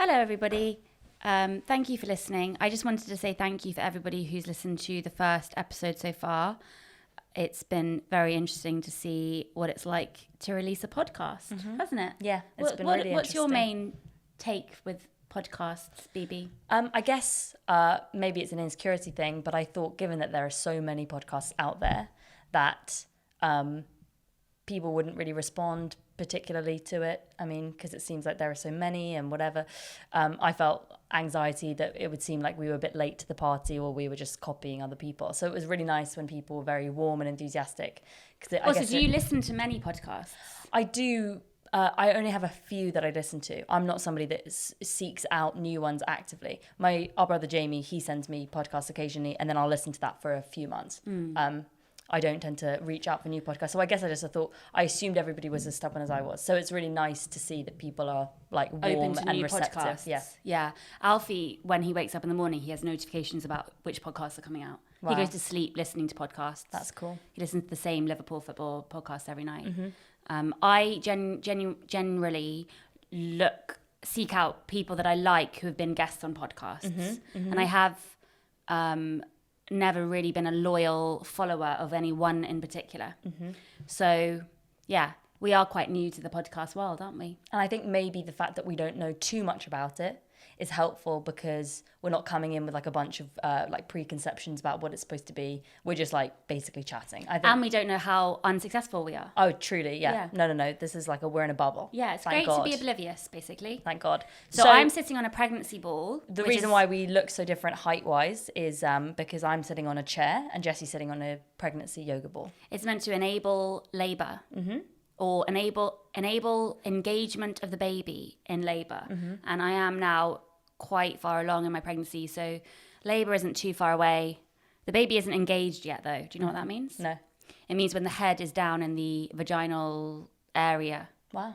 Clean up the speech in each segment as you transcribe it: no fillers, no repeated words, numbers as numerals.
Hello, everybody. Thank you for listening. I just wanted to say thank you for everybody who's listened to the first episode so far. It's been very interesting to see what it's like to release a podcast, hasn't it? Yeah, it's been really interesting. What's your main take with podcasts, Bebe? I guess maybe it's an insecurity thing, but I thought given that there are so many podcasts out there that people wouldn't really respond particularly to it. I mean, because it seems like there are so many and whatever. I felt anxiety that it would seem like we were a bit late to the party or we were just copying other people. So it was really nice when people were very warm and enthusiastic. Also, do you listen to many podcasts? I do. I only have a few that I listen to. I'm not somebody that seeks out new ones actively. Our brother Jamie, he sends me podcasts occasionally, and then I'll listen to that for a few months. I don't tend to reach out for new podcasts. So I guess I assumed everybody was as stubborn as I was. So it's really nice to see that people are like warm open to and new receptive. Podcasts. Yeah. Alfie, when he wakes up in the morning, he has notifications about which podcasts are coming out. Wow. He goes to sleep listening to podcasts. That's cool. He listens to the same Liverpool football podcast every night. I generally seek out people that I like who have been guests on podcasts. And I have never really been a loyal follower of any one in particular. So, yeah, we are quite new to the podcast world, aren't we? And I think maybe the fact that we don't know too much about it is helpful because we're not coming in with like a bunch of like preconceptions about what it's supposed to be. We're just like basically chatting. I think. And we don't know how unsuccessful we are. Oh, truly, yeah. No. This is like we're in a bubble. Yeah, it's great to be oblivious, basically. Thank God. So I'm sitting on a pregnancy ball. The reason why we look so different height-wise is because I'm sitting on a chair and Jessie's sitting on a pregnancy yoga ball. It's meant to enable labour. Or enable engagement of the baby in labour. And I am now quite far along in my pregnancy, so labour isn't too far away. The baby isn't engaged yet, though. Do you know what that means? No. It means when the head is down in the vaginal area. Wow.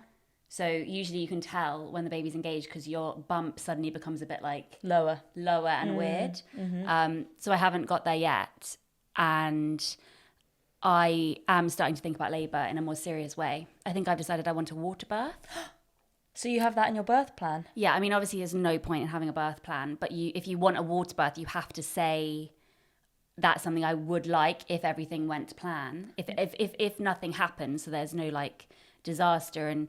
So usually you can tell when the baby's engaged because your bump suddenly becomes a bit like lower and weird. So I haven't got there yet, and I am starting to think about labour in a more serious way. I think I've decided I want a water birth. So you have that in your birth plan? Yeah, I mean, obviously there's no point in having a birth plan, but if you want a water birth, you have to say that's something I would like if everything went to plan. If nothing happens, so there's no like disaster and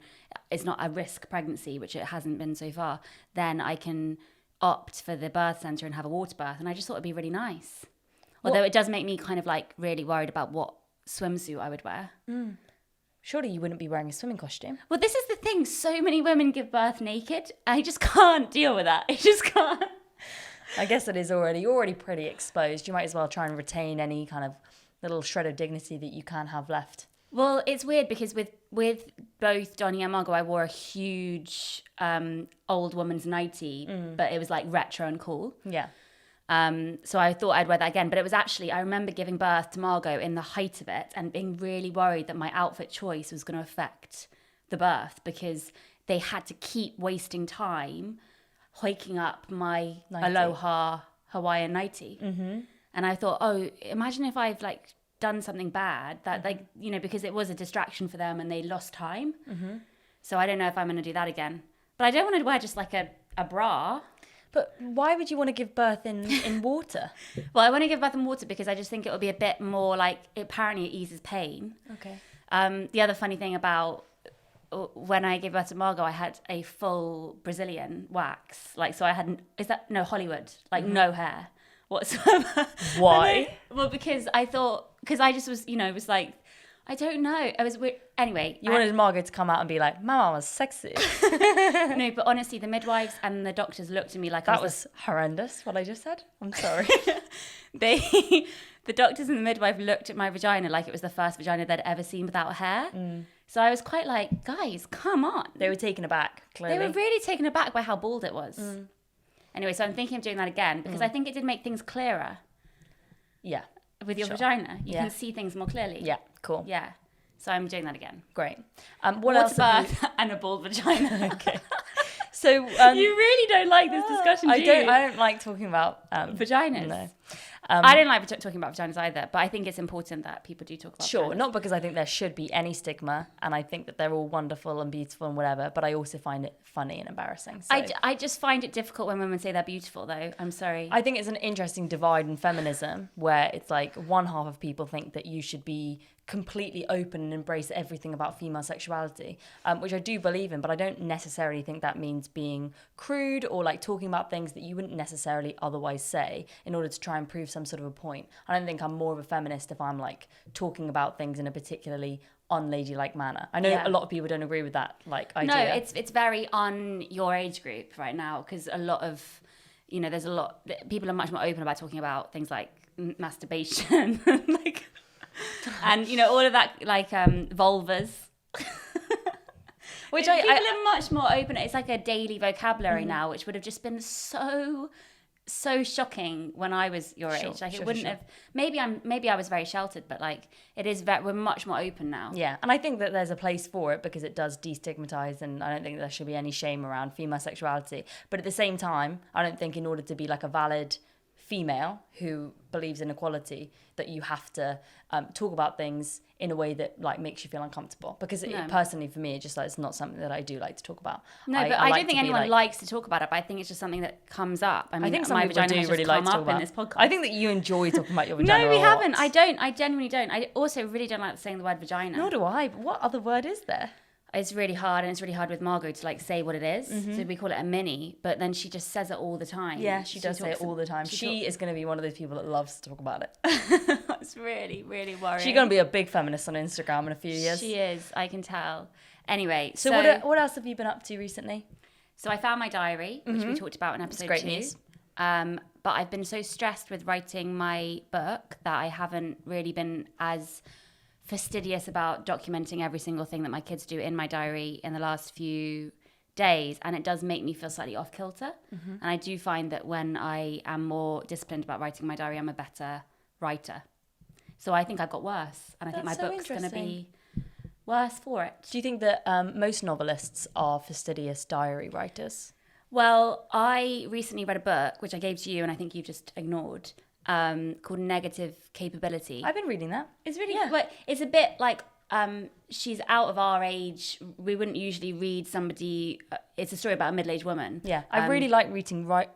it's not a risk pregnancy, which it hasn't been so far, then I can opt for the birth centre and have a water birth. And I just thought it'd be really nice. Although it does make me kind of like really worried about what swimsuit I would wear. Surely you wouldn't be wearing a swimming costume. Well, this is the thing. So many women give birth naked. I just can't deal with that. I just can't. I guess it is already pretty exposed. You might as well try and retain any kind of little shred of dignity that you can have left. Well, it's weird because with both Donnie and Margot, I wore a huge old woman's nightie, but it was like retro and cool. Yeah. So I thought I'd wear that again, but it was actually, I remember giving birth to Margot in the height of it and being really worried that my outfit choice was going to affect the birth because they had to keep wasting time hoiking up my Aloha Hawaiian nightie. And I thought, oh, imagine if I've like done something bad that like, you know, because it was a distraction for them and they lost time. So I don't know if I'm going to do that again, but I don't want to wear just like a bra. But why would you want to give birth in water? Well, I want to give birth in water because I just think it will be a bit more like, apparently it eases pain. Okay. The other funny thing about when I gave birth to Margot, I had a full Brazilian wax. Like, so I had, Hollywood, like no hair whatsoever. Why? Well, because I just was, was like, I don't know. I was weird. Anyway. You wanted Margot to come out and be like, Mama was sexy. No, but honestly, the midwives and the doctors looked at me like that was horrendous, what I just said. I'm sorry. The doctors and the midwife looked at my vagina like it was the first vagina they'd ever seen without hair. So I was quite like, guys, come on. They were taken aback, clearly. They were really taken aback by how bald it was. Anyway, so I'm thinking of doing that again because I think it did make things clearer. Yeah. With your vagina. You can see things more clearly. Yeah, cool. Yeah. So I'm doing that again. Great. What else? Birth and a bald vagina. Okay. So you really don't like this discussion, do you? I don't like talking about vaginas. No. I don't like talking about vaginas either, but I think it's important that people do talk about Sure, vaginas. not because I think there should be any stigma, and I think that they're all wonderful and beautiful and whatever, but I also find it funny and embarrassing. So I just find it difficult when women say they're beautiful, though. I'm sorry. I think it's an interesting divide in feminism where it's like one half of people think that you should be completely open and embrace everything about female sexuality, which I do believe in, but I don't necessarily think that means being crude or like talking about things that you wouldn't necessarily otherwise say in order to try and prove some sort of a point. I don't think I'm more of a feminist if I'm like talking about things in a particularly unladylike manner. I know a lot of people don't agree with that like idea. No, it's very on your age group right now, because a lot of, there's a lot, people are much more open about talking about things like masturbation, like, and all of that, like vulvas. Which people are much more open. It's like a daily vocabulary now, which would have just been so shocking when I was your age. Like it wouldn't have. Maybe I was very sheltered, but like it is. We're much more open now. Yeah, and I think that there's a place for it because it does destigmatize, and I don't think there should be any shame around female sexuality. But at the same time, I don't think in order to be like a valid female who believes in equality that you have to talk about things in a way that like makes you feel uncomfortable, because personally for me it's just like it's not something that I do like to talk about. But I don't think anyone likes to talk about it, but I think it's just something that comes up. I think some people do really like to talk about in this podcast. I think that you enjoy talking about your vagina. No, we haven't. I genuinely don't. I also really don't like saying the word vagina. Nor do I, but what other word is there? It's really hard, and it's really hard with Margot to like say what it is. So we call it a mini, but then she just says it all the time. Yeah, she does say it all the time. She is going to be one of those people that loves to talk about it. That's really, really worrying. She's going to be a big feminist on Instagram in a few years. She is, I can tell. Anyway, so what else have you been up to recently? So I found my diary, which we talked about in episode 2. Great news. But I've been so stressed with writing my book that I haven't really been as fastidious about documenting every single thing that my kids do in my diary in the last few days, and it does make me feel slightly off kilter. And I do find that when I am more disciplined about writing my diary, I'm a better writer. So I think I've got worse, and I think my book's going to be worse for it. Do you think that most novelists are fastidious diary writers? Well, I recently read a book which I gave to you and I think you just ignored, called Negative Capability. I've been reading that. It's really good. But it's a bit like she's out of our age. We wouldn't usually read somebody. It's a story about a middle-aged woman. Yeah, I really like reading. I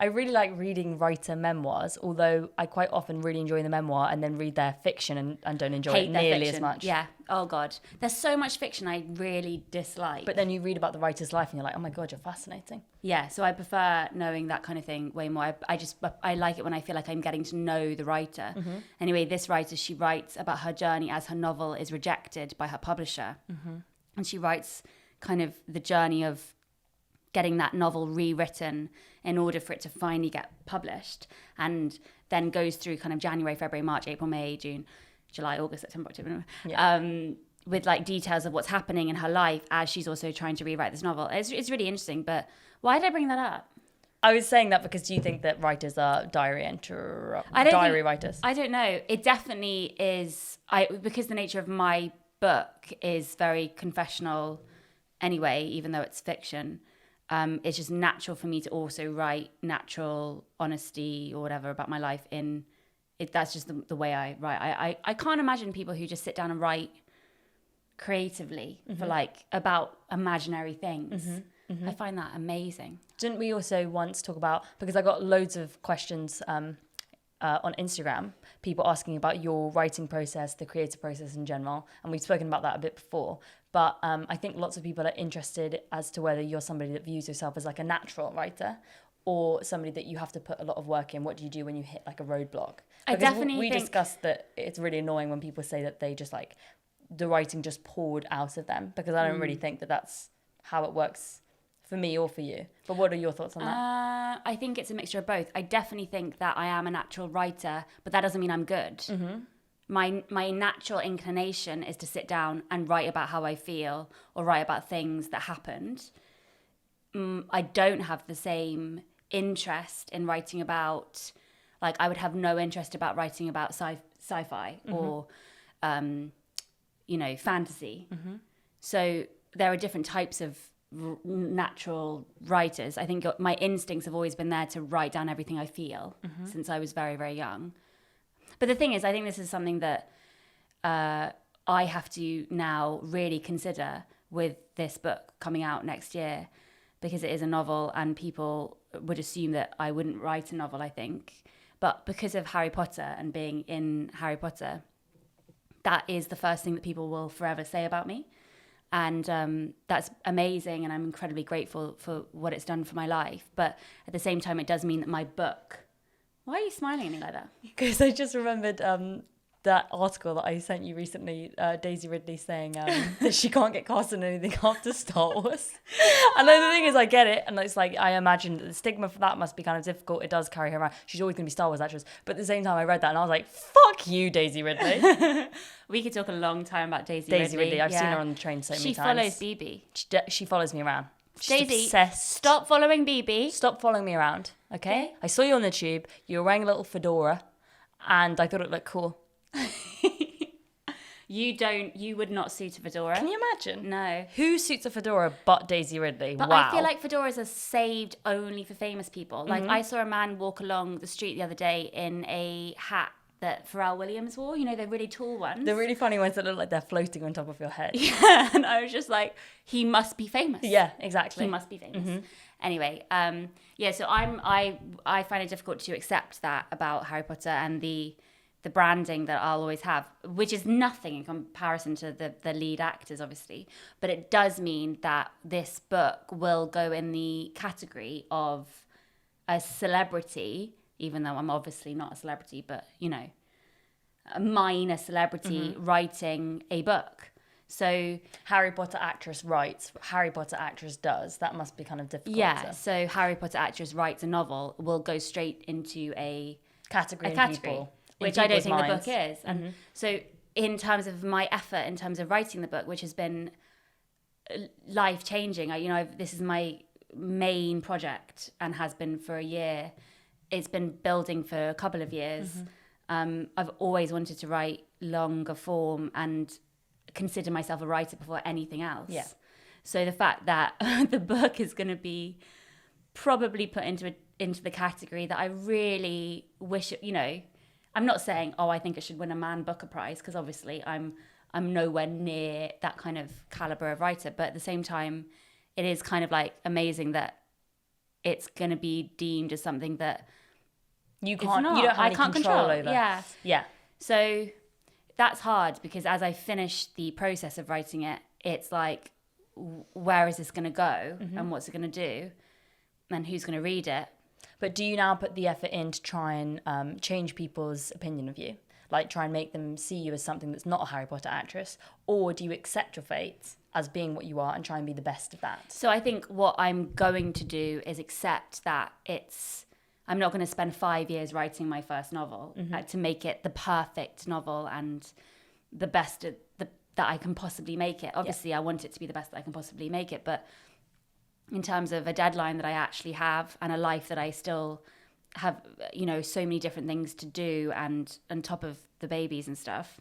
really like reading writer memoirs. Although I quite often really enjoy the memoir and then read their fiction and don't enjoy it nearly as much. Yeah. Oh God, there's so much fiction I really dislike. But then you read about the writer's life and you're like, oh my God, you're fascinating. Yeah. So I prefer knowing that kind of thing way more. I like it when I feel like I'm getting to know the writer. Anyway, this writer, she writes about her journey as her novel is rejected by her publisher, and she writes kind of the journey of getting that novel rewritten in order for it to finally get published, and then goes through kind of January, February, March, April, May, June, July, August, September, October, with like details of what's happening in her life as she's also trying to rewrite this novel. It's really interesting, but why did I bring that up? I was saying that because do you think that writers are diary writers? I don't know. It definitely is. Because the nature of my book is very confessional anyway, even though it's fiction. It's just natural for me to also write natural honesty or whatever about my life that's just the way I write. I can't imagine people who just sit down and write creatively for like about imaginary things. I find that amazing. Didn't we also once talk about, because I got loads of questions on Instagram, people asking about your writing process, the creative process in general, and we've spoken about that a bit before, but I think lots of people are interested as to whether you're somebody that views yourself as like a natural writer or somebody that you have to put a lot of work in. What do you do when you hit like a roadblock? Because we discussed that it's really annoying when people say that they just like, the writing just poured out of them, because I don't really think that that's how it works for me or for you. But what are your thoughts on that? I think it's a mixture of both. I definitely think that I am a natural writer, but that doesn't mean I'm good. My natural inclination is to sit down and write about how I feel or write about things that happened. I don't have the same interest in writing about, like I would have no interest about writing about sci-fi or, fantasy. So there are different types of natural writers. I think my instincts have always been there to write down everything I feel since I was very, very young. But the thing is, I think this is something that I have to now really consider with this book coming out next year, because it is a novel and people would assume that I wouldn't write a novel, I think. But because of Harry Potter and being in Harry Potter, that is the first thing that people will forever say about me. And that's amazing, and I'm incredibly grateful for what it's done for my life. But at the same time, it does mean that my book... Why are you smiling at me like that? Because I just remembered that article that I sent you recently, Daisy Ridley saying that she can't get cast in anything after Star Wars. And then the thing is, I get it, and it's like, I imagine that the stigma for that must be kind of difficult. It does carry her around. She's always going to be Star Wars actress. But at the same time, I read that and I was like, fuck you, Daisy Ridley. We could talk a long time about Daisy Ridley. I've seen her on the train so many times. She follows Bebe. She follows me around. She's Daisy, obsessed. Stop following Bebe. Stop following me around, okay? I saw you on the tube. You were wearing a little fedora, and I thought it looked cool. You would not suit a fedora. Can you imagine? No. Who suits a fedora but Daisy Ridley? But wow. I feel like fedoras are saved only for famous people. Like, I saw a man walk along the street the other day in a hat that Pharrell Williams wore. You know, they're really tall ones. The really funny ones that look like they're floating on top of your head. Yeah, and I was just like, he must be famous. Yeah, exactly. He must be famous. Anyway, so I find it difficult to accept that about Harry Potter and the branding that I'll always have, which is nothing in comparison to the lead actors, obviously. But it does mean that this book will go in the category of a celebrity, even though I'm obviously not a celebrity, but, you know, a minor celebrity writing a book. So Harry Potter actress writes, Harry Potter actress does. That must be kind of difficult. Yeah, so Harry Potter actress writes a novel will go straight into a category, which I don't think the book is. And so in terms of my effort, in terms of writing the book, which has been life-changing, this is my main project and has been for a year. It's been building for a couple of years. I've always wanted to write longer form and consider myself a writer before anything else. Yeah. So the fact that the book is going to be probably put into the category that I really wish, I'm not saying, I think it should win a Man Booker Prize, because obviously I'm nowhere near that kind of caliber of writer. But at the same time, it is kind of like amazing that it's going to be deemed as something that you don't have any control over. Yeah. So that's hard, because as I finish the process of writing it, it's like, where is this going to go and what's it going to do and who's going to read it? But do you now put the effort in to try and change people's opinion of you? Like, try and make them see you as something that's not a Harry Potter actress? Or do you accept your fate as being what you are and try and be the best of that? So I think what I'm going to do is accept that I'm not going to spend 5 years writing my first novel to make it the perfect novel and the best that I can possibly make it. Obviously, I want it to be the best that I can possibly make it, but in terms of a deadline that I actually have and a life that I still have, so many different things to do and on top of the babies and stuff,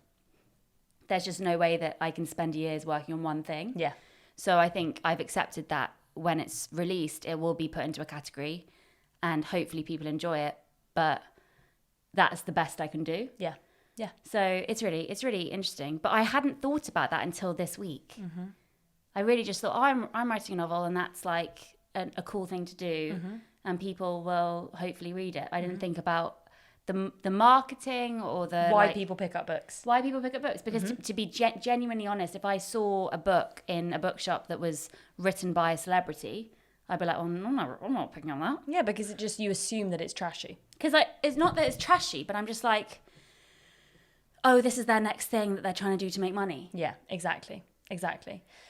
there's just no way that I can spend years working on one thing. Yeah. So I think I've accepted that when it's released, it will be put into a category and hopefully people enjoy it, but that's the best I can do. Yeah. Yeah. So it's really interesting. But I hadn't thought about that until this week. I really just thought, I'm writing a novel and that's like a cool thing to do and people will hopefully read it. I didn't think about the marketing or why people pick up books. Why people pick up books. Because to be genuinely honest, if I saw a book in a bookshop that was written by a celebrity, I'd be like, I'm not picking up that. Yeah, because you assume that it's trashy. Because it's not that it's trashy, but I'm just like, this is their next thing that they're trying to do to make money. Yeah, exactly.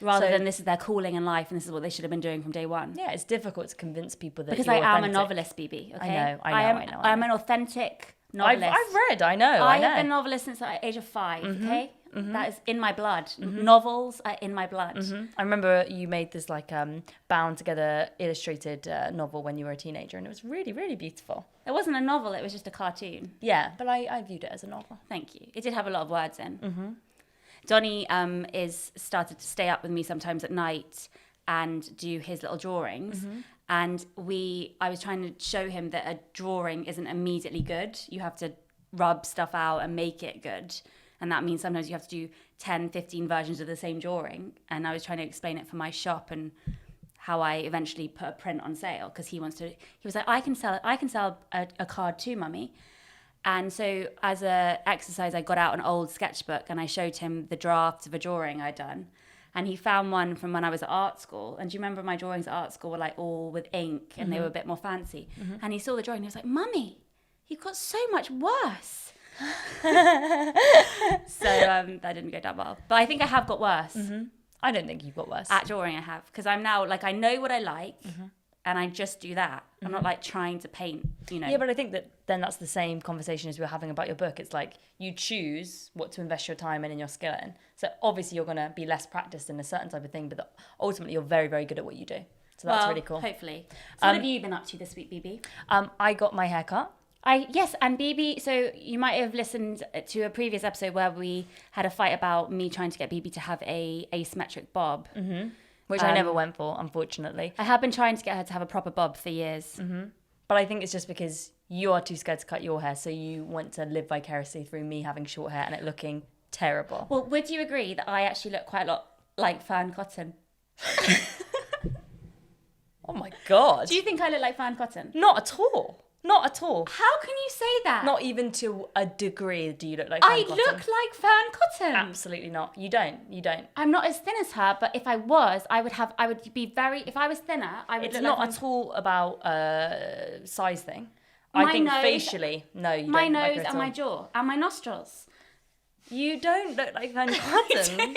Rather than this is their calling in life and this is what they should have been doing from day one. Yeah, it's difficult to convince people that because you're I am authentic. a novelist, Bebe. Okay? I know. I'm an authentic novelist. I've read. I know. I've been a novelist since the age of 5. Okay, that is in my blood. Novels are in my blood. I remember you made this like bound together illustrated novel when you were a teenager, and it was really, really beautiful. It wasn't a novel; it was just a cartoon. Yeah, but I viewed it as a novel. Thank you. It did have a lot of words in. Donnie is started to stay up with me sometimes at night and do his little drawings. And I was trying to show him that a drawing isn't immediately good. You have to rub stuff out and make it good. And that means sometimes you have to do 10, 15 versions of the same drawing. And I was trying to explain it for my shop and how I eventually put a print on sale, because he was like, I can sell a card too, mummy. And so as a exercise, I got out an old sketchbook and I showed him the draft of a drawing I'd done. And he found one from when I was at art school. And do you remember my drawings at art school were like all with ink and they were a bit more fancy. And he saw the drawing and he was like, mummy, you've got so much worse. So that didn't go that well. But I think I have got worse. I don't think you've got worse. At drawing I have. Because I'm now, like, I know what I like. And I just do that. I'm not like trying to paint, you know. Yeah, but I think that then that's the same conversation as we were having about your book. It's like you choose what to invest your time in and your skill in. So obviously you're going to be less practiced in a certain type of thing, but ultimately you're very, very good at what you do. So that's really cool. Hopefully. So what have you been up to this week, Bebe? I got my hair cut. Yes, and Bebe, so you might have listened to a previous episode where we had a fight about me trying to get Bebe to have a asymmetric bob. Which I never went for, unfortunately. I have been trying to get her to have a proper bob for years. But I think it's just because you are too scared to cut your hair, so you want to live vicariously through me having short hair and it looking terrible. Well, would you agree that I actually look quite a lot like Fearne Cotton? Oh my God. Do you think I look like Fearne Cotton? Not at all. Not at all. How can you say that? Not even to a degree do you look like Fearne Cotton. I look like Fearne Cotton. Absolutely not. You don't. I'm not as thin as her, but if I was, I would be very, if I was thinner, I would It's look not like at all about size thing. I think nose, facially, no, you my don't look like nose her at and my all. jaw and my nostrils. You don't look like Fearne Cotton.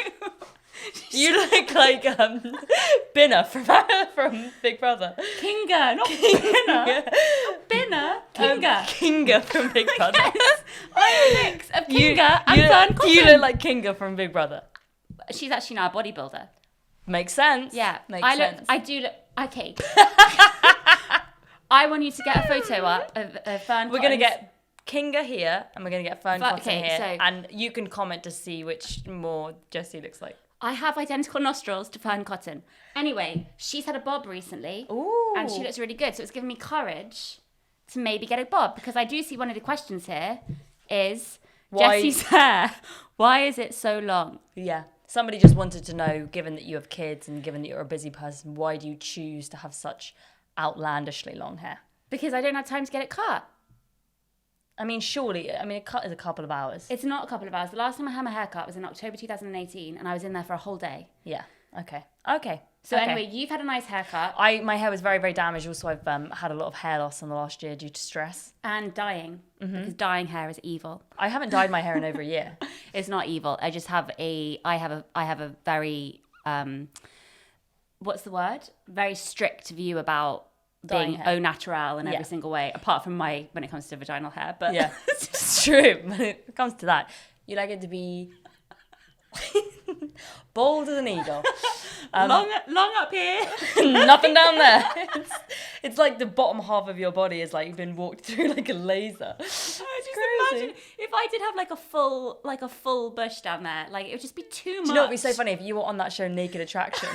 You look like Binner from Big Brother. Kinga, not Binner. Binner, Kinga. Kinga from Big Brother. Yes, I'm a mix of Kinga and Fearne Cotton. You look like Kinga from Big Brother. She's actually now a bodybuilder. Makes sense. Yeah, Makes sense. I do look. Okay. I want you to get a photo up of Fearne Cotton. We're gonna get Kinga here, and we're gonna get Fearne Cotton okay, here, so- and you can comment to see which more Jessie looks like. I have identical nostrils to Fearne Cotton. Anyway, she's had a bob recently. Ooh. And she looks really good. So it's given me courage to maybe get a bob, because I do see one of the questions here is Why- Jessie's hair. Why is it so long? Yeah. Somebody just wanted to know, given that you have kids and given that you're a busy person, why do you choose to have such outlandishly long hair? Because I don't have time to get it cut. I mean, surely, a cut is a couple of hours. It's not a couple of hours. The last time I had my hair cut was in October 2018, and I was in there for a whole day. Yeah. Okay. So Okay. anyway, you've had a nice haircut. My hair was very, very damaged. Also, I've had a lot of hair loss in the last year due to stress. And dyeing, because dyeing hair is evil. I haven't dyed my hair in over a year. It's not evil. I just have I have a very what's the word? Very strict view about Dyeing being hair. au naturel in every Yeah. single way, apart from when it comes to vaginal hair. But Yeah, it's true. When it comes to that, you like it to be bold as an eagle. long up here. Nothing down there. It's like the bottom half of your body is like you've been walked through like a laser. Just crazy. imagine if I did have like a full bush down there, like it would just be too much. Do you know what would be so funny if you were on that show Naked Attraction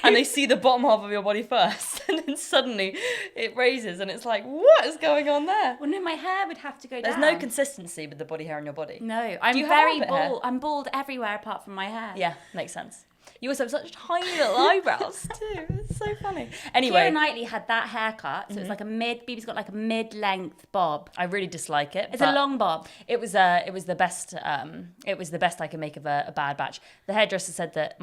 and they see the bottom half of your body first and then suddenly it raises and it's like, what is going on there? Well, no, my hair would have to go There's down. no consistency with the body hair on your body. No, I'm Do you have very armpit hair? bald. I'm bald everywhere apart from my hair. Yeah, makes sense. You also have such tiny little eyebrows too. It's so funny. Anyway, Keira Knightley had that haircut, so it's like Bebe's got like a mid-length bob. I really dislike it. It's a but long bob. It was the best. It was the best I could make of a bad batch. The hairdresser said that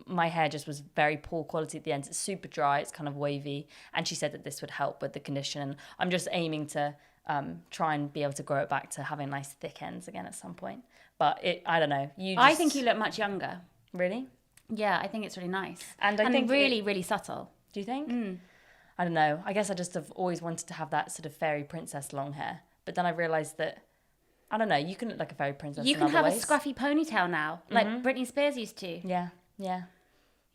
my hair just was very poor quality at the end. It's super dry. It's kind of wavy, and she said that this would help with the condition. And I'm just aiming to try and be able to grow it back to having nice thick ends again at some point. But I don't know. I think you look much younger. Really? Yeah, I think it's really nice. And I think really, really subtle. Do you think? I don't know. I guess I just have always wanted to have that sort of fairy princess long hair. But then I realised that, I don't know, you can look like a fairy princess You in can other have ways. a scruffy ponytail now, like Britney Spears used to. You Yeah, yeah.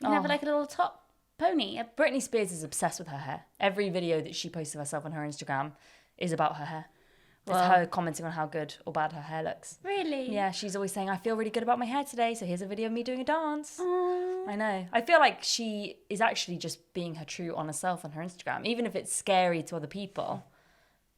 can have like a little top pony. Britney Spears is obsessed with her hair. Every video that she posts of herself on her Instagram is about her hair. It's her commenting on how good or bad her hair looks. Really? Yeah, she's always saying, I feel really good about my hair today, so here's a video of me doing a dance. Aww. I know. I feel like she is actually just being her true, honest self on her Instagram. Even if it's scary to other people,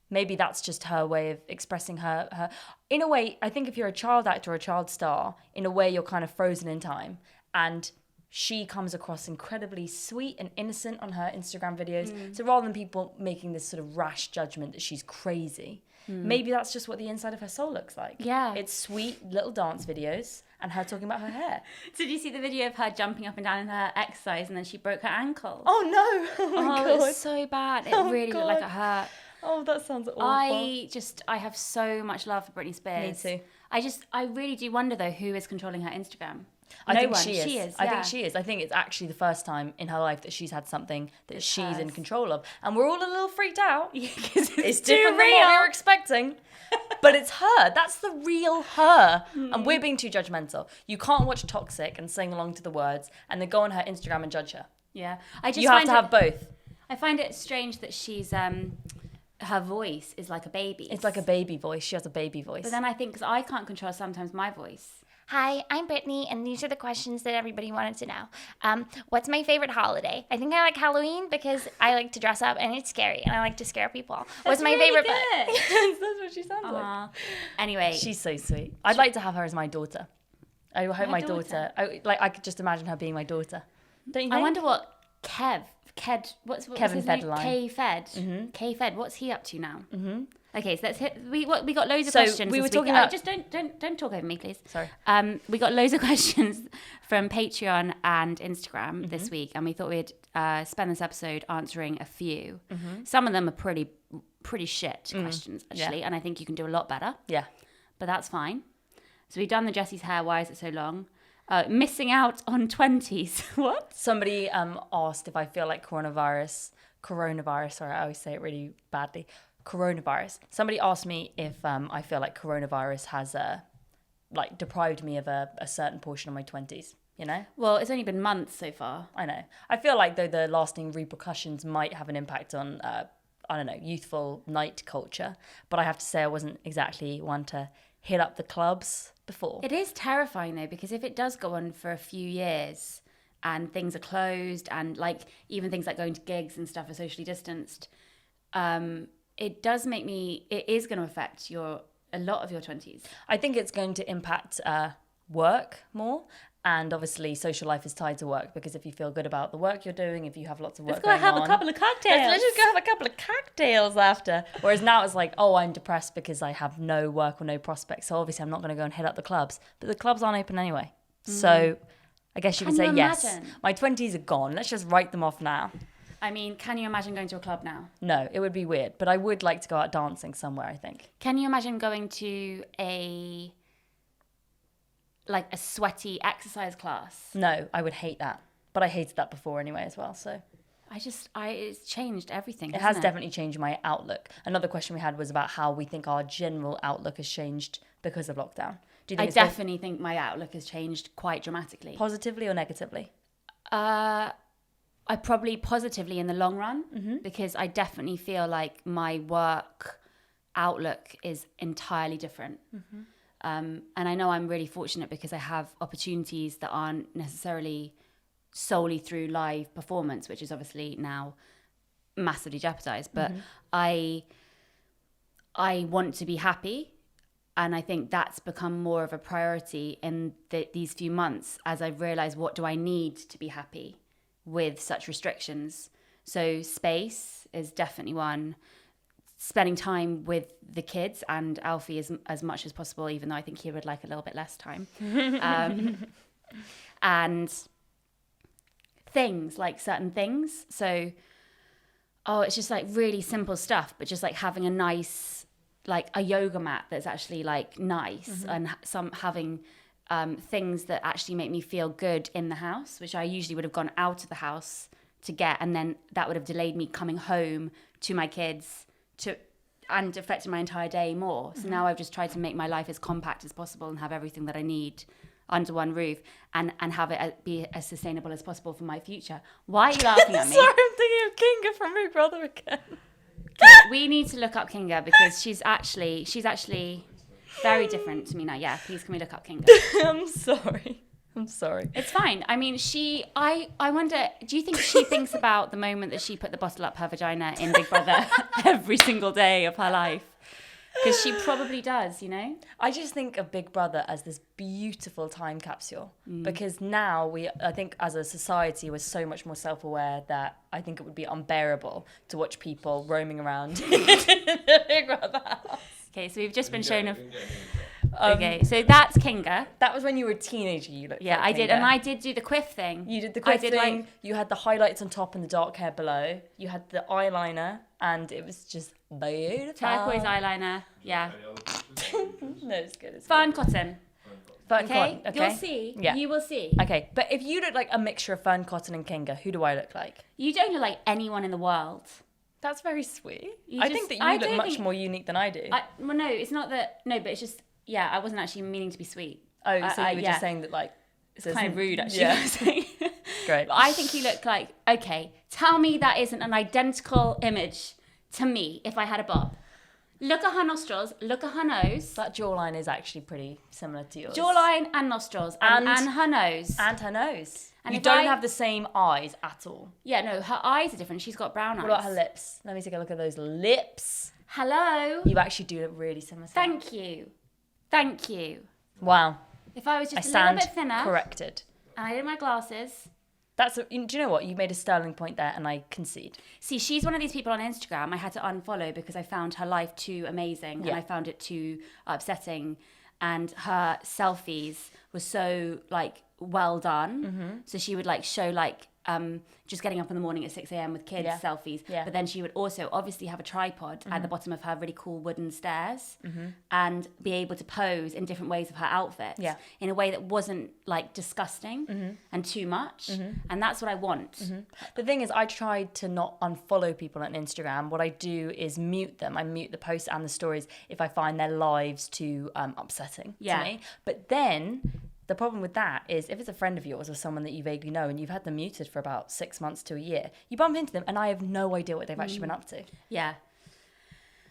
maybe that's just her way of expressing her. In a way, I think if you're a child actor or a child star, in a way you're kind of frozen in time. And she comes across incredibly sweet and innocent on her Instagram videos. So rather than people making this sort of rash judgment that she's crazy, maybe that's just what the inside of her soul looks like. Yeah. It's sweet little dance videos and her talking about her hair. Did you see the video of her jumping up and down in her exercise and then she broke her ankle? Oh no! Oh my God. It was so bad. It really looked like it hurt. Oh, that sounds awful. I have so much love for Britney Spears. Me too. I really do wonder though who is controlling her Instagram. I think one. she is. Yeah. I think she is. I think it's actually the first time in her life that she's had something that she's in hers. control of. And we're all a little freaked out. Yeah, because It's different than what we were expecting. But it's her. That's the real her. And we're being too judgmental. You can't watch Toxic and sing along to the words and then go on her Instagram and judge her. Yeah. You have to have both. I find it strange that she's her voice is like a baby. It's like a baby voice. She has a baby voice. But then I think because I can't control sometimes my voice. Hi, I'm Brittany, and these are the questions that everybody wanted to know. What's my favorite holiday? I think I like Halloween because I like to dress up and it's scary, and I like to scare people. What's my favorite book? That's what she sounds like. Anyway, She's so sweet. I'd like to have her as my daughter. I hope my daughter. I could just imagine her being my daughter. Don't you think? I wonder what what's Kevin his name? Federline. K-Fed, what's he up to now? Mm-hmm. Okay, so let's hit. We got loads of So questions. we were this talking week. about- Just don't talk over me, please. Sorry. We got loads of questions from Patreon and Instagram this week, and we thought we'd spend this episode answering a few. Some of them are pretty shit questions actually, and I think you can do a lot better. Yeah. But that's fine. So we've done the Jessie's hair. Why is it so long? Missing out on 20s. What? Somebody asked if I feel like coronavirus. Sorry, I always say it really badly. Coronavirus. Somebody asked me if I feel like coronavirus has deprived me of a certain portion of my 20s. You know? Well, it's only been months so far. I know. I feel like though the lasting repercussions might have an impact on I don't know, youthful night culture. But I have to say I wasn't exactly one to hit up the clubs before. It is terrifying though, because if it does go on for a few years and things are closed and like even things like going to gigs and stuff are socially distanced, it is going to affect a lot of your 20s. I think it's going to impact work more. And obviously, social life is tied to work because if you feel good about the work you're doing, if you have lots of work going on... Let's go have a couple of cocktails. Let's just go have a couple of cocktails after. Whereas now it's like, oh, I'm depressed because I have no work or no prospects. So obviously I'm not going to go and hit up the clubs. But the clubs aren't open anyway. So I guess you could say yes. My 20s are gone. Let's just write them off now. I mean, can you imagine going to a club now? No, it would be weird. But I would like to go out dancing somewhere, I think. Can you imagine going to a sweaty exercise class? No, I would hate that. But I hated that before anyway as well, so... It's changed everything, It has definitely changed my outlook. Another question we had was about how we think our general outlook has changed because of lockdown. Do you think I definitely think my outlook has changed quite dramatically. Positively or negatively? I probably positively in the long run, because I definitely feel like my work outlook is entirely different. And I know I'm really fortunate because I have opportunities that aren't necessarily solely through live performance, which is obviously now massively jeopardized. But I want to be happy. And I think that's become more of a priority in these few months as I've realized what do I need to be happy with such restrictions. So space is definitely one. Spending time with the kids and Alfie as much as possible, even though I think he would like a little bit less time. And things, like certain things. So, it's just like really simple stuff, but just like having a nice, like a yoga mat that's actually like nice and having things that actually make me feel good in the house, which I usually would have gone out of the house to get. And then that would have delayed me coming home to my kids and affected my entire day more. So now I've just tried to make my life as compact as possible and have everything that I need under one roof and have it be as sustainable as possible for my future. Why are you laughing at me? Sorry, I'm thinking of Kinga from Big Brother again. We need to look up Kinga because she's actually very different to me now. Yeah, please can we look up Kinga? I'm sorry. It's fine. I mean, I wonder, do you think she thinks about the moment that she put the bottle up her vagina in Big Brother every single day of her life? Because she probably does, you know? I just think of Big Brother as this beautiful time capsule because now I think as a society, we're so much more self-aware that I think it would be unbearable to watch people roaming around in the Big Brother house. Okay, so we've just been shown okay, so that's Kinga. That was when you were a teenager. You looked. Yeah, like I did, Kinga. and I did do the quiff thing. You did the quiff thing. like- You had the highlights on top and the dark hair below. You had the eyeliner, and it was just beautiful. Turquoise eyeliner. Yeah. No, it's good. It's Fearne Cotton. Fearne Okay? Cotton. Okay. You'll see. Yeah. You will see. Okay, but if you look like a mixture of Fearne Cotton and Kinga, who do I look like? You don't look like anyone in the world. That's very sweet. You I just- think that I you look don't much think- more unique than I do. Well, no, it's not that. No, but it's just. Yeah, I wasn't actually meaning to be sweet. so you were yeah. just saying that, like, It's kind of rude, actually. Yeah. Great. But I think you look like. Okay, tell me that isn't an identical image to me if I had a bob. Look at her nostrils. Look at her nose. That jawline is actually pretty similar to yours. Jawline and nostrils and her nose. And her nose. And you if don't I- have the same eyes at all. Yeah, no, her eyes are different. She's got brown eyes. What about her lips? Let me take a look at those lips. Hello. You actually do look really similar to her. Thank you. Thank you. Wow. If I was I just a little stand bit thinner corrected. and I did my glasses. Do you know what? You made a sterling point there and I concede. See, she's one of these people on Instagram I had to unfollow because I found her life too amazing Yeah. and I found it too upsetting. And her selfies were so like well done. Mm-hmm. So she would like show like just getting up in the morning at 6 a.m. with kids Yeah. selfies. Yeah. But then she would also obviously have a tripod at the bottom of her really cool wooden stairs and be able to pose in different ways of her outfits Yeah. in a way that wasn't like disgusting and too much. And that's what I want. The thing is, I tried to not unfollow people on Instagram. What I do is mute them. I mute the posts and the stories if I find their lives too upsetting Yeah. to me. But then the problem with that is if it's a friend of yours or someone that you vaguely know and you've had them muted for about 6 months to a year, you bump into them and I have no idea what they've actually been up to. Yeah.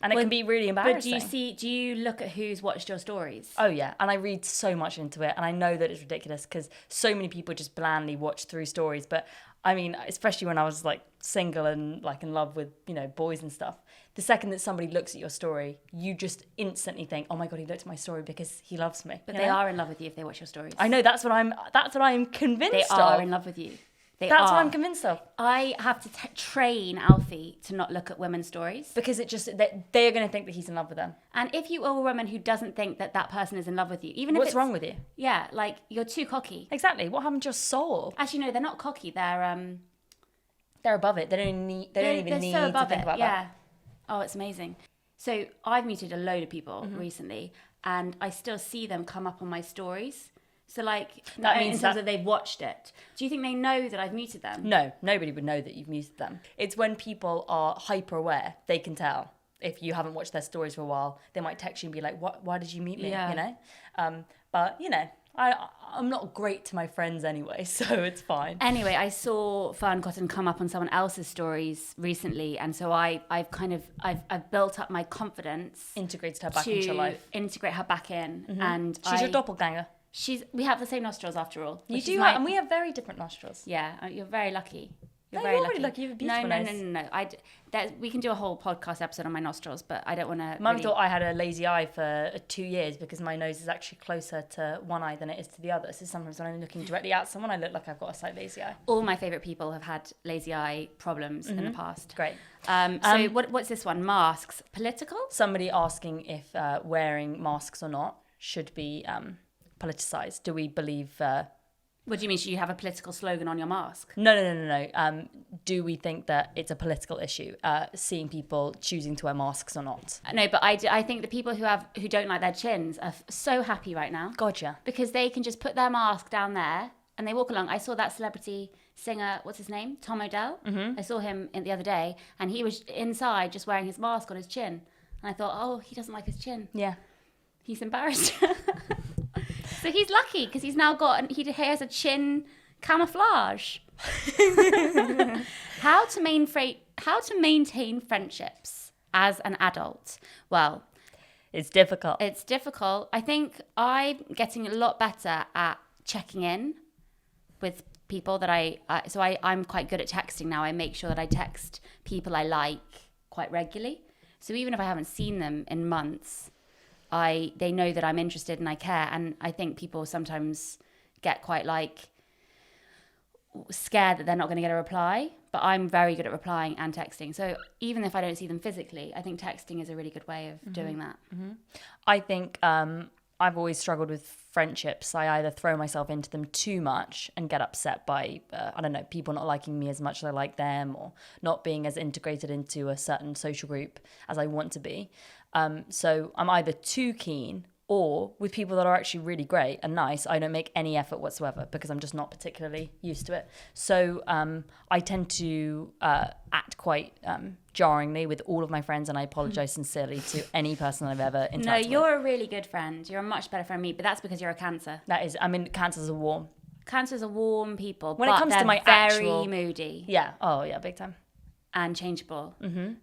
And it can be really embarrassing. But do you look at who's watched your stories? Oh yeah, and I read so much into it, and I know that it's ridiculous because so many people just blandly watch through stories. But I mean, especially when I was like single and like in love with boys and stuff, the second that somebody looks at your story, you just instantly think, "Oh my god, he looked at my story because he loves me." But they are in love with you if they watch your stories. I know that's what I'm convinced They of. are in love with you. That's what I'm convinced of. I have to train Alfie to not look at women's stories. Because they're going to think that he's in love with them. And if you are a woman who doesn't think that that person is in love with you, even if What's it's, wrong with you? Yeah, like you're too cocky. Exactly. What happened to your soul? Actually, no, they're not cocky. They're above it. They don't even need so above to think it. about Yeah. that. Oh, it's amazing. So I've muted a load of people recently, and I still see them come up on my stories. So like That in means terms that- of they've watched it. Do you think they know that I've muted them? No, nobody would know that you've muted them. It's when people are hyper aware, they can tell. If you haven't watched their stories for a while, they might text you and be like, "What? Why did you mute me?" Yeah. You know. But I'm not great to my friends anyway, so it's fine. Anyway, I saw Fearne Cotton come up on someone else's stories recently, and so I've built up my confidence Integrated her back to into your life. integrate her back in, and She's your doppelganger. We have the same nostrils after all. You which do, is my- and we have very different nostrils. Yeah, you're very lucky. You're No, very you're lucky. really lucky. You have a beautiful nose. No. We can do a whole podcast episode on my nostrils, but I don't want to. Mum thought I had a lazy eye for 2 years because my nose is actually closer to one eye than it is to the other. So sometimes when I'm looking directly at someone, I look like I've got a slight lazy eye. All my favourite people have had lazy eye problems in the past. Great. So what's this one? Masks. Political? Somebody asking if wearing masks or not should be politicised. Do we believe... What do you mean? Should you have a political slogan on your mask? No. Do we think that it's a political issue, seeing people choosing to wear masks or not? No, but I think the people who don't like their chins are so happy right now. Gotcha. Because they can just put their mask down there and they walk along. I saw that celebrity singer, what's his name? Tom Odell. Mm-hmm. I saw him the other day and he was inside just wearing his mask on his chin. And I thought, oh, he doesn't like his chin. Yeah. He's embarrassed. So he's lucky because he's now he has a chin camouflage. How to maintain friendships. as an adult, well, It's difficult. it's difficult. I think I'm getting a lot better at checking in with people that I'm quite good at texting now. I make sure that I text people I like quite regularly. So even if I haven't seen them in months, they know that I'm interested and I care. And I think people sometimes get quite like scared that they're not going to get a reply, but I'm very good at replying and texting. So even if I don't see them physically, I think texting is a really good way of doing that. I think I've always struggled with friendships. I either throw myself into them too much and get upset by, I don't know, people not liking me as much as I like them, or not being as integrated into a certain social group as I want to be. So I'm either too keen, or with people that are actually really great and nice, I don't make any effort whatsoever because I'm just not particularly used to it. So I tend to act quite jarringly with all of my friends, and I apologise sincerely to any person I've ever interacted with. No, you're a really good friend. You're a much better friend than me, but that's because you're a Cancer. That is, I mean, Cancers are warm. Cancers are warm people, When it but comes to they're my very actual- moody Yeah. Oh, yeah, big time. and changeable.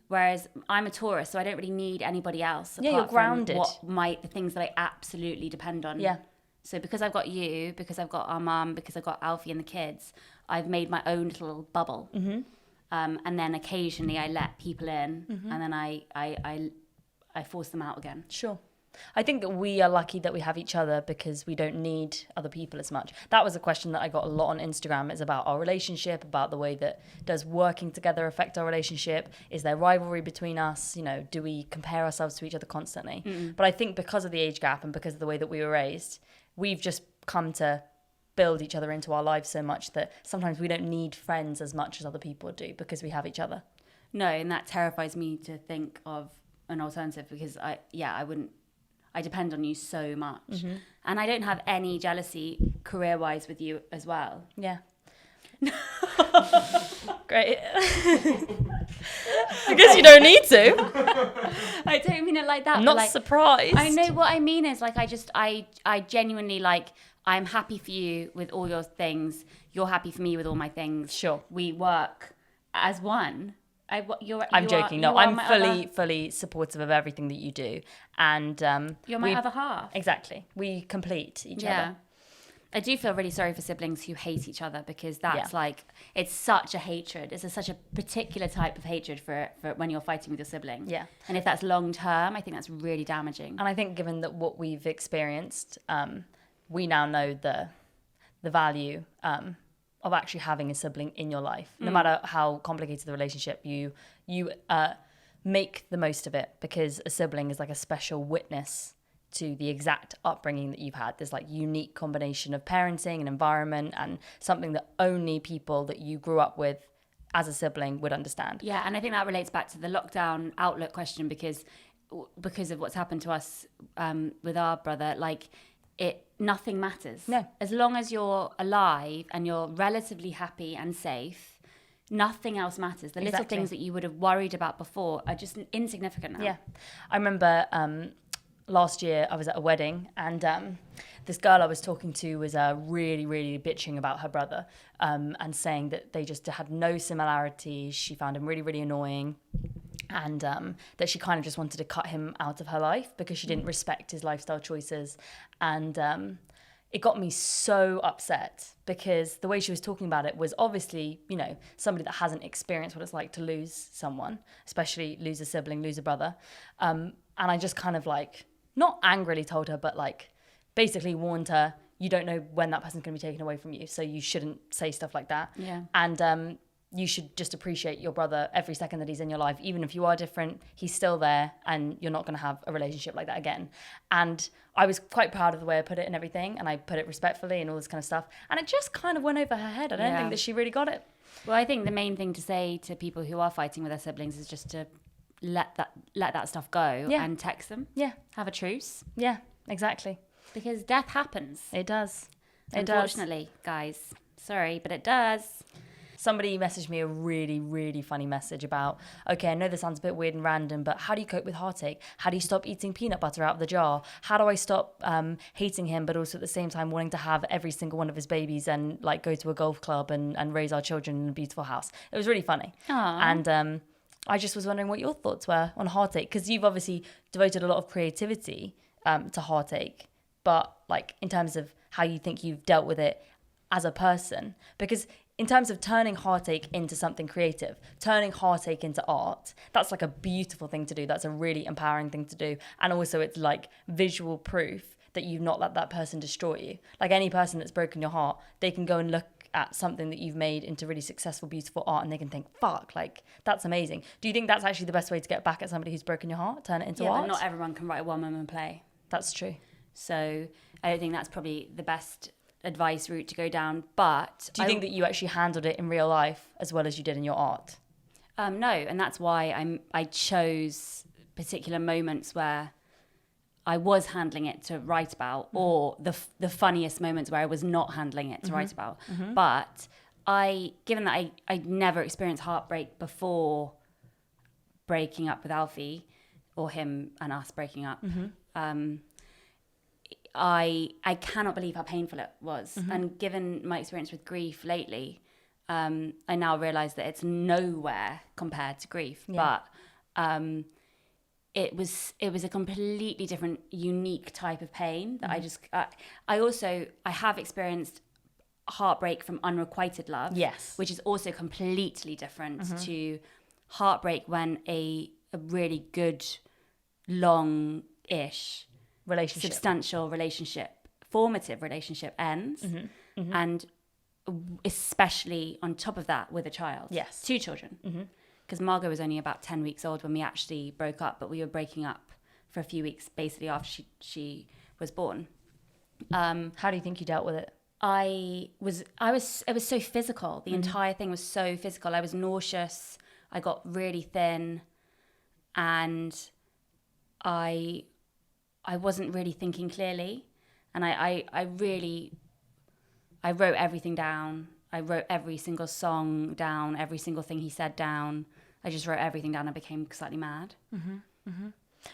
Whereas I'm a Taurus, so I don't really need anybody else. Yeah, you're apart from grounded. The things that I absolutely depend on. Yeah. So because I've got you, because I've got our mum, because I've got Alfie and the kids, I've made my own little bubble. And then occasionally I let people in, and then I force them out again. Sure. I think that we are lucky that we have each other because we don't need other people as much. That was a question that I got a lot on Instagram. It's about our relationship, about the way that does working together affect our relationship? Is there rivalry between us? You know, do we compare ourselves to each other constantly? But I think because of the age gap and because of the way that we were raised, we've just come to build each other into our lives so much that sometimes we don't need friends as much as other people do because we have each other. No, and that terrifies me to think of an alternative because I depend on you so much. And I don't have any jealousy career-wise with you as well. Yeah. Great. I guess you don't need to. I don't mean it like that. I'm but not like, surprised. I know what I mean is like I genuinely like I'm happy for you with all your things. You're happy for me with all my things. Sure. We work as one. I'm joking. No, I'm fully supportive of everything that you do, and you're my other half. Exactly, we complete each other. I do feel really sorry for siblings who hate each other because that's like it's such a hatred. It's such a particular type of hatred for when you're fighting with your sibling. Yeah, and if that's long term, I think that's really damaging. And I think given that what we've experienced, we now know the value of actually having a sibling in your life. No matter how complicated the relationship, you make the most of it because a sibling is like a special witness to the exact upbringing that you've had. There's like unique combination of parenting and environment and something that only people that you grew up with as a sibling would understand. Yeah, and I think that relates back to the lockdown outlook question because of what's happened to us with our brother, like nothing matters. No. As long as you're alive and you're relatively happy and safe, nothing else matters. The little things that you would have worried about before are just insignificant now. Yeah. I remember last year I was at a wedding and this girl I was talking to was really, really bitching about her brother and saying that they just had no similarities. She found him really, really annoying. And that she kind of just wanted to cut him out of her life because she didn't respect his lifestyle choices. And it got me so upset because the way she was talking about it was obviously, you know, somebody that hasn't experienced what it's like to lose someone, especially lose a sibling, lose a brother. And I just kind of like, not angrily told her, but like basically warned her, you don't know when that person's going to be taken away from you. So you shouldn't say stuff like that. Yeah. And you should just appreciate your brother every second that he's in your life. Even if you are different, he's still there and you're not going to have a relationship like that again. And I was quite proud of the way I put it and everything. And I put it respectfully and all this kind of stuff. And it just kind of went over her head. I don't think that she really got it. Well, I think the main thing to say to people who are fighting with their siblings is just to let that stuff go and text them. Yeah. Have a truce. Yeah, exactly. Because death happens. It does. Unfortunately, guys. Sorry, but it does. Somebody messaged me a really, really funny message about, okay, I know this sounds a bit weird and random, but how do you cope with heartache? How do you stop eating peanut butter out of the jar? How do I stop hating him, but also at the same time wanting to have every single one of his babies and like go to a golf club and raise our children in a beautiful house? It was really funny. Aww. And I just was wondering what your thoughts were on heartache, because you've obviously devoted a lot of creativity to heartache, but like in terms of how you think you've dealt with it as a person, because in terms of turning heartache into something creative, turning heartache into art, that's like a beautiful thing to do. That's a really empowering thing to do. And also it's like visual proof that you've not let that person destroy you. Like any person that's broken your heart, they can go and look at something that you've made into really successful, beautiful art, and they can think, fuck, like that's amazing. Do you think that's actually the best way to get back at somebody who's broken your heart, turn it into art? But not everyone can write a one-woman play. That's true. So I don't think that's probably the best advice route to go down. But do you think that you actually handled it in real life as well as you did in your art? No, and that's why I chose particular moments where I was handling it to write about, or the funniest moments where I was not handling it to write about. But given that I never experienced heartbreak before breaking up with Alfie, or him and us breaking up, I cannot believe how painful it was. And given my experience with grief lately, I now realise that it's nowhere compared to grief. Yeah. But it was a completely different, unique type of pain that I have experienced heartbreak from unrequited love. Yes. Which is also completely different to heartbreak when a really good, long-ish, Relationship. substantial relationship, formative relationship ends. And especially on top of that with a child. Yes. 2 children. Because Margot was only about 10 weeks old when we actually broke up, but we were breaking up for a few weeks basically after she was born. How do you think you dealt with it? It was so physical. The entire thing was so physical. I was nauseous. I got really thin, and I wasn't really thinking clearly. And I wrote everything down. I wrote every single song down, every single thing he said down. I just wrote everything down and became slightly mad.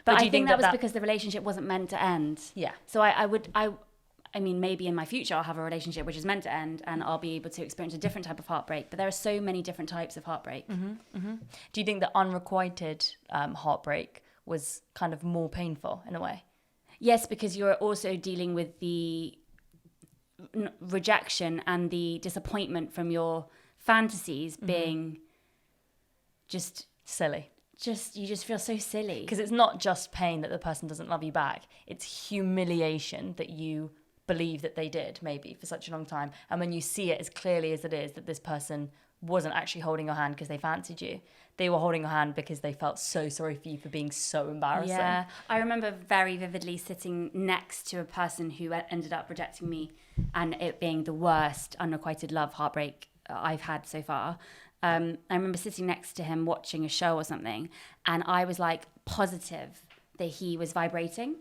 But I think that was because the relationship wasn't meant to end. Yeah. So I mean, maybe in my future I'll have a relationship which is meant to end and I'll be able to experience a different type of heartbreak. But there are so many different types of heartbreak. Do you think that unrequited heartbreak was kind of more painful in a way? Yes, because you're also dealing with the rejection and the disappointment from your fantasies being just silly. You just feel so silly. Because it's not just pain that the person doesn't love you back. It's humiliation that you believe that they did, maybe, for such a long time. And when you see it as clearly as it is, that this person wasn't actually holding your hand because they fancied you. They were holding your hand because they felt so sorry for you for being so embarrassing. Yeah, I remember very vividly sitting next to a person who ended up rejecting me, and it being the worst unrequited love heartbreak I've had so far. I remember sitting next to him watching a show or something, and I was like positive that he was vibrating.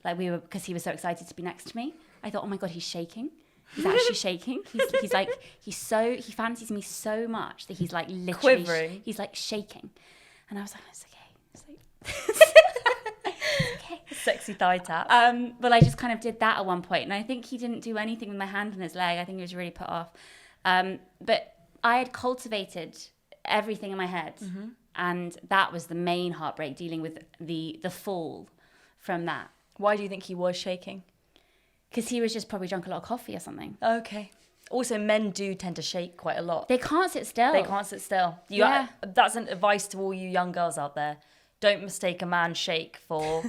Like because he was so excited to be next to me. I thought, oh my God, he's shaking. He's actually shaking. He fancies me so much that he's like literally quivering. He's like shaking. And I was like, it's okay. It's okay. Sexy thigh tap. But I just kind of did that at one point, and I think he didn't do anything with my hand on his leg. I think he was really put off. But I had cultivated everything in my head, and that was the main heartbreak, dealing with the fall from that. Why do you think he was shaking? Because he was just probably drunk a lot of coffee or something. Okay. Also, men do tend to shake quite a lot. They can't sit still. They can't sit still. That's an advice to all you young girls out there. Don't mistake a man's shake for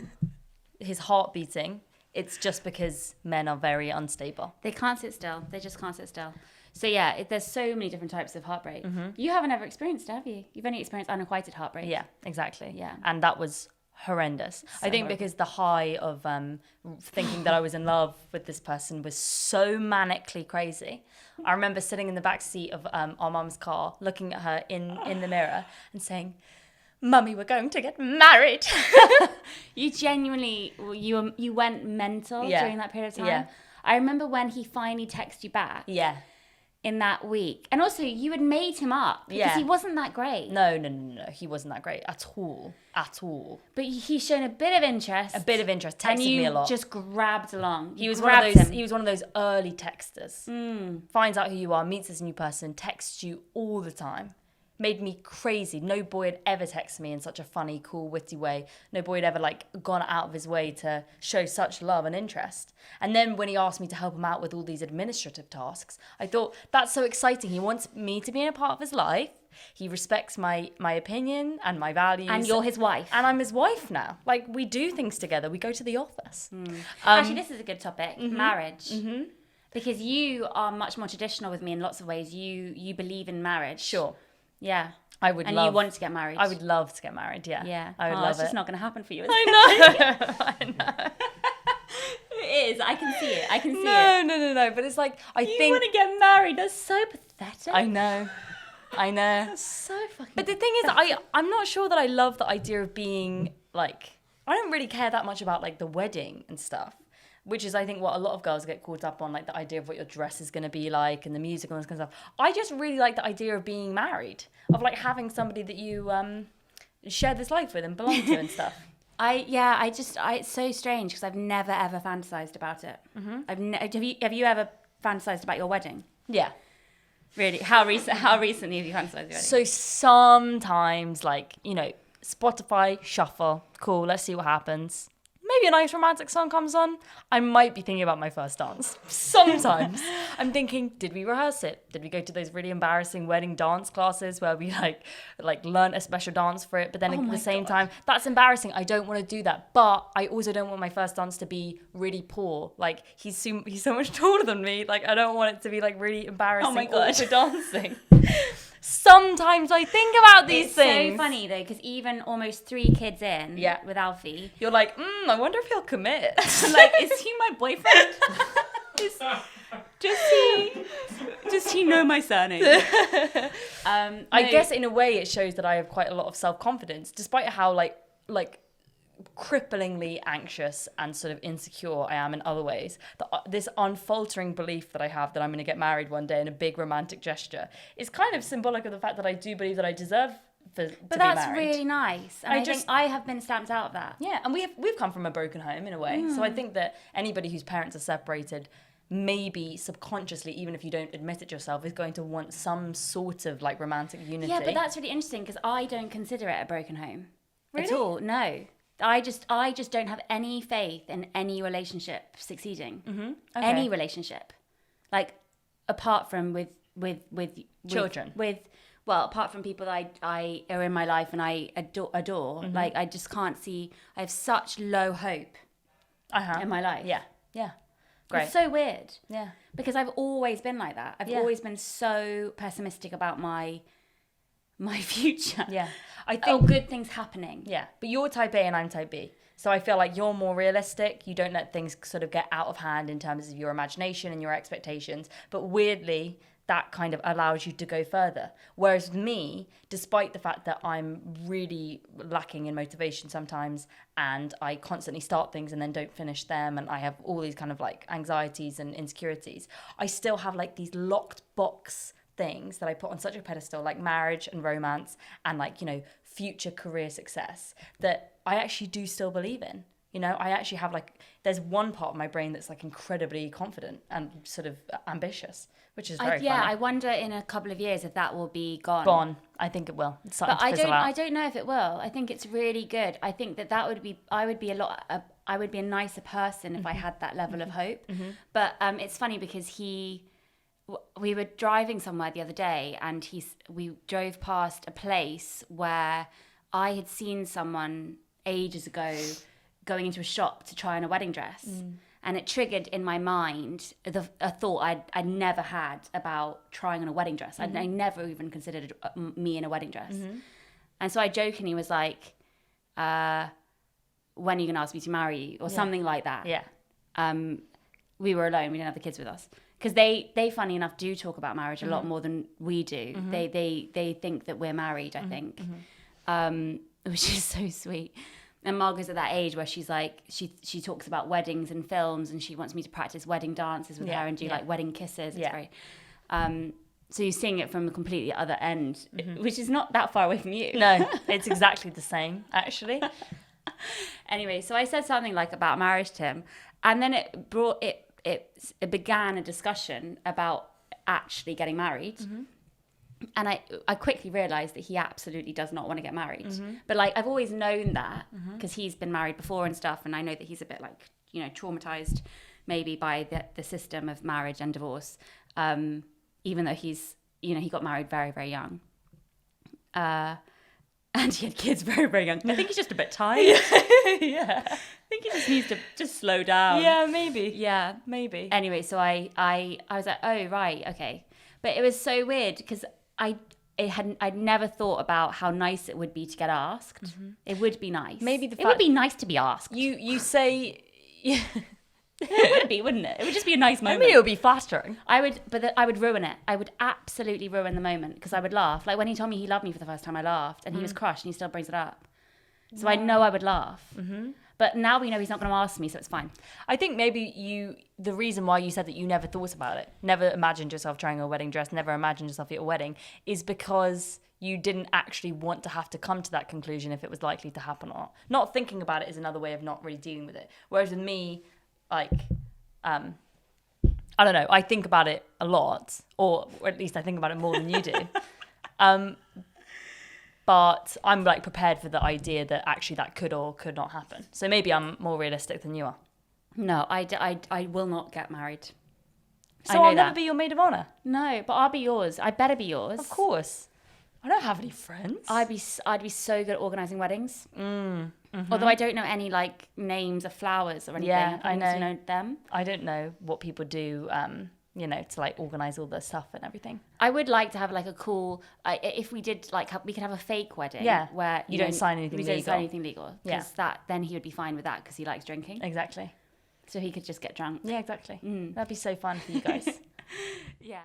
his heart beating. It's just because men are very unstable. They can't sit still. They just can't sit still. So yeah, there's so many different types of heartbreak. You haven't ever experienced it, have you? You've only experienced unrequited heartbreak. Yeah, exactly. Yeah. And that was horrendous. I think horrible. because the high of thinking that I was in love with this person was so manically crazy. I remember sitting in the back seat of our mum's car, looking at her in the mirror and saying, "Mummy, we're going to get married." You genuinely, you went mental during that period of time. Yeah. I remember when he finally texted you back. Yeah. In that week. And also, you had made him up because he wasn't that great. No. He wasn't that great at all. But he's shown a bit of interest. Texted me a lot. And you just grabbed along. He was one of those early texters. Finds out who you are, meets this new person, texts you all the time. made me crazy. No boy had ever texted me in such a funny, cool, witty way. No boy had ever like gone out of his way to show such love and interest. And then when he asked me to help him out with all these administrative tasks, I thought, that's so exciting. He wants me to be in a part of his life. He respects my opinion and my values. And you're his wife. And I'm his wife now. Like, we do things together. We go to the office. Actually, this is a good topic, marriage. Because you are much more traditional with me in lots of ways. You believe in marriage. Sure. Yeah. I would and love... you want to get married. I would love to get married, yeah. Yeah. I would love it's it. just not going to happen for you, is I it? know. I know. It is. I can see it. I can see it. No. But it's like, I You think... want to get married. That's so pathetic. I know. That's so fucking But the thing is, I'm not sure that I love the idea of being, like... I don't really care that much about, like, the wedding and stuff. Which is, I think, what a lot of girls get caught up on, like the idea of what your dress is going to be like and the music and all this kind of stuff. I just really like the idea of being married, of like having somebody that you share this life with and belong to and stuff. It's so strange because I've never ever fantasized about it. Have you ever fantasized about your wedding? Yeah. Really? How recently have you fantasized your wedding? So sometimes, like, you know, Spotify shuffle, cool, let's see what happens. Maybe a nice romantic song comes on. I might be thinking about my first dance. Sometimes I'm thinking, did we rehearse it? Did we go to those really embarrassing wedding dance classes where we like learn a special dance for it? But then at the same time, that's embarrassing. I don't want to do that. But I also don't want my first dance to be really poor. Like he's so much taller than me. Like I don't want it to be like really embarrassing for dancing. Sometimes I think about these things. It's so funny though, because even almost 3 kids in with Alfie, you're like, I wonder if he'll commit. Like, is he my boyfriend? Does he know my surname? I guess in a way it shows that I have quite a lot of self-confidence, despite how like cripplingly anxious and sort of insecure I am in other ways. This unfaltering belief that I have that I'm going to get married one day in a big romantic gesture is kind of symbolic of the fact that I do believe that I deserve to be married. But that's really nice. And I think I have been stamped out of that. Yeah, and we've come from a broken home in a way. So I think that anybody whose parents are separated, maybe subconsciously, even if you don't admit it yourself, is going to want some sort of like romantic unity. Yeah, but that's really interesting because I don't consider it a broken home really? At all. No. I just don't have any faith in any relationship succeeding. Okay. Any relationship, like apart from with children. Apart from people that I are in my life and I adore. Like I just can't see. I have such low hope in my life. Yeah. Great. It's so weird. Yeah. Because I've always been like that. I've always been so pessimistic about my future. Yeah. I think good things happening. Yeah. But you're type A and I'm type B. So I feel like you're more realistic. You don't let things sort of get out of hand in terms of your imagination and your expectations. But weirdly, that kind of allows you to go further. Whereas with me, despite the fact that I'm really lacking in motivation sometimes and I constantly start things and then don't finish them and I have all these kind of like anxieties and insecurities, I still have like these locked box things that I put on such a pedestal, like marriage and romance and like, you know, future career success that I actually do still believe in. You know, I actually have like, there's one part of my brain that's like incredibly confident and sort of ambitious, which is very funny. I wonder in a couple of years if that will be gone. Gone. I think it will. It's starting to fizzle out. I don't know if it will. I think it's really good. I think that would be, I would be a nicer person if I had that level of hope. But it's funny because we were driving somewhere the other day and we drove past a place where I had seen someone ages ago going into a shop to try on a wedding dress. And it triggered in my mind a thought I'd never had about trying on a wedding dress. I never even considered me in a wedding dress. And so I jokingly was like, when are you going to ask me to marry you? Or something like that. Yeah. We were alone. We didn't have the kids with us. Because they, funny enough, do talk about marriage a lot more than we do. They think that we're married, I think, which is so sweet. And Margot's at that age where she's like, she talks about weddings and films, and she wants me to practice wedding dances with her and do like wedding kisses. It's very, so you're seeing it from a completely other end, which is not that far away from you. No, it's exactly the same, actually. Anyway, so I said something like about marriage to him, and then it began a discussion about actually getting married. And I quickly realised that he absolutely does not want to get married. But like, I've always known that because he's been married before and stuff. And I know that he's a bit like, you know, traumatised maybe by the system of marriage and divorce. Even though he's, you know, he got married very, very young. And he had kids very, very young. I think he's just a bit tired. Yeah. I think he just needs to just slow down. Yeah, maybe. Yeah. Maybe. Anyway, so I was like, oh, right, okay. But it was so weird because I'd never thought about how nice it would be to get asked. It would be nice. Maybe it would be nice to be asked. You say... Yeah. It would be, wouldn't it? It would just be a nice moment. I mean, it would be flattering. I would ruin it. I would absolutely ruin the moment because I would laugh. Like when he told me he loved me for the first time, I laughed, and he was crushed, and he still brings it up. So I know I would laugh. But now we know he's not going to ask me, so it's fine. I think maybe the reason why you said that you never thought about it, never imagined yourself trying a wedding dress, never imagined yourself at a wedding, is because you didn't actually want to have to come to that conclusion if it was likely to happen or not. Not thinking about it is another way of not really dealing with it. Whereas with me, like, I don't know, I think about it a lot, or at least I think about it more than you do. But I'm like prepared for the idea that actually that could or could not happen. So maybe I'm more realistic than you are. No, I will not get married. So I'll never be your maid of honour? No, but I'll be yours. I better be yours. Of course. I don't have any friends. I'd be so good at organising weddings. Although I don't know any like names of flowers or anything. Yeah, I need to know. know them. I don't know what people do, you know, to like organise all the stuff and everything. I would like to have like a cool, if we did like, we could have a fake wedding. Yeah, where you don't sign anything legal. We don't sign anything legal. Yeah. Because then he would be fine with that because he likes drinking. Exactly. So he could just get drunk. Yeah, exactly. That'd be so fun for you guys. Yeah.